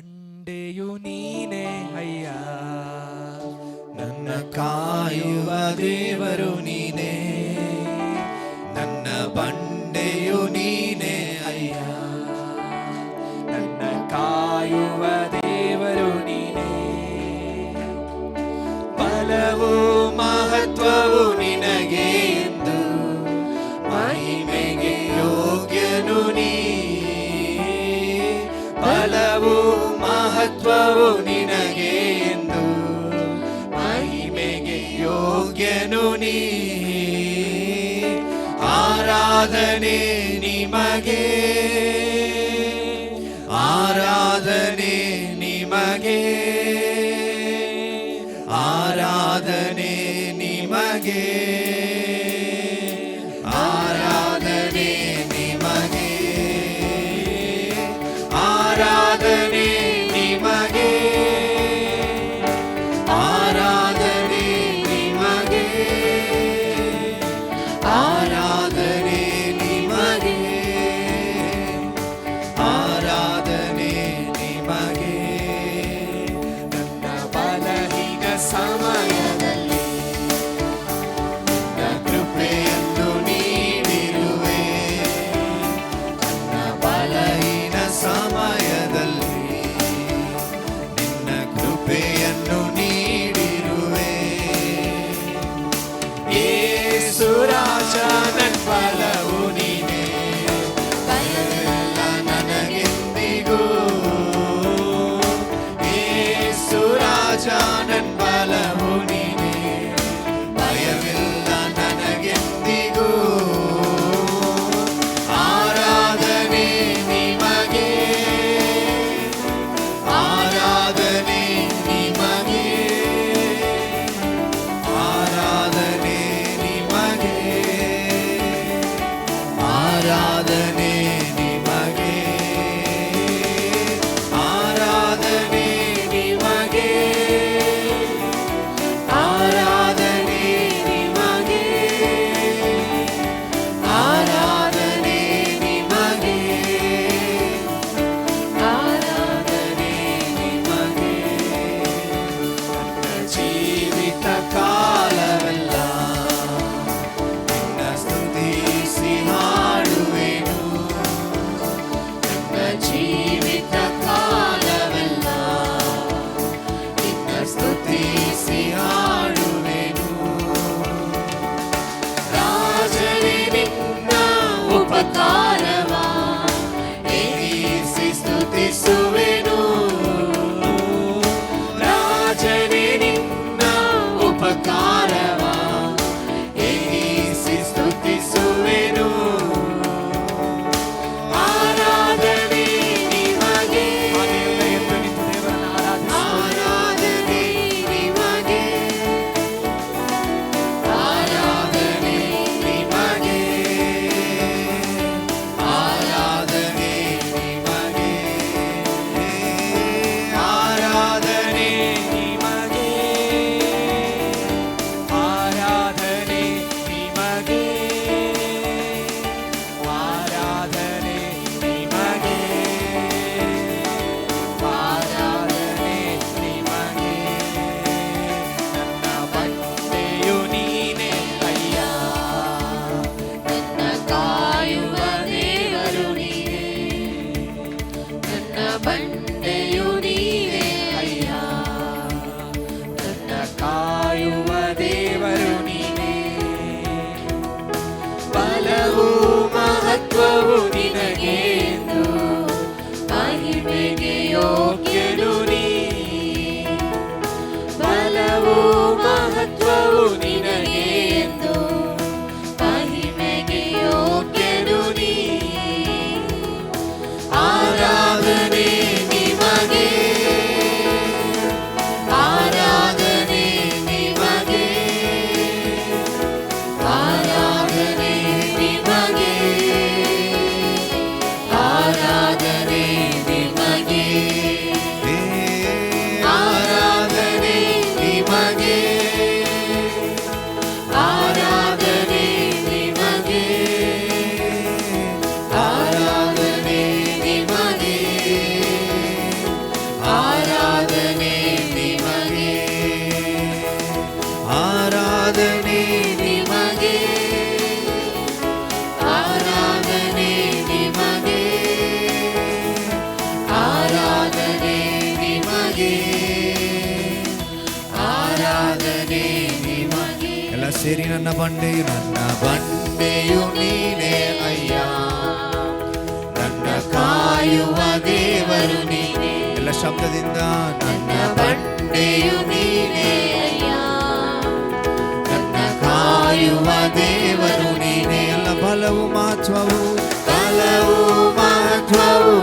ಬಂಡೆಯು ನೀನೇ ಅಯ್ಯ, ನನ್ನ ಕಾಯುವ ದೇವರು ನೀನೇ, ನನ್ನ ಬಂಡೆಯು ನೀನೇ ಅಯ್ಯ, ನನ್ನ ಕಾಯುವ ದೇವರು ನೀನೇ. ಬಲವು ಮಹತ್ವವು ನಿನಗೆ ಎಂದು ಮಹಿಮೆಗೆ ಯೋಗ್ಯನು ನೀ. ಬಲವು ಮಹತ್ವವು ನಿನಗೆ ಎಂದು ಮಹಿಮೆಗೆ ಯೋಗ್ಯನು ನೀ. ಆರಾಧನೆ ನಿಮಗೆ, ಆರಾಧನೆ ನಿಮಗೆ, ಆರಾಧನೆ ನಿಮಗೆ, ಆರಾಧನೆ ನಿಮಗೆ, ಆರಾಧನೆ ನಿಮಗೆ, ಆರಾಧನೆ ನಿಮಗೆ, ಆರಾಧನೆ ನಿಮಗೆ, ಆರಾಧನೆ ನಿಮಗೆ. ನನ್ನ ಬಲಹೀನ ಸಮಯದಲ್ಲಿ ನಿನ್ನ ಕೃಪೆಯನ್ನು ನೀಡಿರುವೆ, ನನ್ನ ಬಲಹೀನ ಸಮಯದಲ್ಲಿ ನಿನ್ನ ಕೃಪೆಯನ್ನು ನೀಡಿರುವೆ. ಯೇಸು ರಾಜ ನನ್ನ ಬಲವು ನೀನೇ, ಭಯವಿಲ್ಲ ನನಗೆಂದಿಗೂ. ಯೇಸು ರಾಜ ನನ್ನ ಬಲವು ನೀನೇ, ಭಯವಿಲ್ಲ ನನಗೆಂದಿಗೂ. ಆರಾಧನೆ ನಿಮಗೆ, ಆರಾಧನೆ ನಿಮಗೆ, ಆರಾಧನೆ ನಿಮಗೆ, ಆರಾಧನೆ ನಿಮಗೆ, ಆರಾಧನೆ ನಿಮಗೆ, ಆರಾಧನೆ ನಿಮಗೆ, ಆರಾಧನೆ ನಿಮಗೆ, ಆರಾಧನೆ ನಿಮಗೆ. ನನ್ನ ಜೀವಿತ ಕಾಲವೆಲ್ಲ ನಿನ್ನ ಸ್ತುತಿಸಿ ಹಾಡುವೆನು, ನನ್ನ ಜೀವಿತ ಕಾಲವೆಲ್ಲ ನಿನ್ನ ಸ್ತುತಿಸಿ ಹಾಡುವೆನು. ರಾಜನೇ ನಿನ್ನ ಉಪಕಾರವ ಎಣಿಸಿ ಸ್ತುತಿಸುವೆನು, ರಾಜನೇ ನಿನ್ನ ಉಪಕಾರವ ಎಣಿಸಿ ಸ್ತುತಿಸುವೆನು. ಆರಾಧನೆ ನಿಮಗೆ, ಆರಾಧನೆ ನಿಮಗೆ, ಆರಾಧನೆ ನಿಮಗೆ, ಆರಾಧನೆ ನಿಮಗೆ, ಆರಾಧನೆ ನಿಮಗೆ, ಆರಾಧನೆ ನಿಮಗೆ, ಆರಾಧನೆ ನಿಮಗೆ, ಆರಾಧನೆ ನಿಮಗೆ. ನನ್ನ ಬಂಡೆಯು ನೀನೇ ಅಯ್ಯ, ನನ್ನ ಕಾಯುವ ದೇವರು ನೀನೇ, ನನ್ನ ಬಂಡೆಯು ನೀನೇ ಅಯ್ಯ, ನನ್ನ ಕಾಯುವ ದೇವರು ನೀನೇ. ಬಲವು ಮಹತ್ವವು ನಿನಗೆ ಎಂದು ಮಹಿಮೆಗೆ ಯೋಗ್ಯನು ನೀ. ಬಲವು ಮಹತ್ವವು ನಿನಗೆ ಎಂದು ಮಹಿಮೆಗೆ ಯೋಗ್ಯನು ನೀ. ಆರಾಧನೆ ನಿಮಗೆ, ಆರಾಧನೆ ನಿಮಗೆ, ಆರಾಧನೆ ನಿಮಗೆ, ಆರಾಧನೆ ನಿಮಗೆ, ನಿಮಗೆ ಆರಾಧನೆ ನಿಮಗೆ. ಎಲ್ಲ ಸೇರಿ ನನ್ನ ಬಂಡೆಯು ನೀನೇ ಅಯ್ಯ, ನನ್ನ ಕಾಯುವ ದೇವರು ನೀನೇ. ಎಲ್ಲ ಶಬ್ದದಿಂದ ನನ್ನ ಬಂಡೆಯು ನೀನೇ ಅಯ್ಯ, ನನ್ನ ಕಾಯುವ ದೇವರು ನೀನೇ. ಎಲ್ಲ ಬಲವು ಮಹತ್ವವು ಬಲವು ಮಹತ್ವವು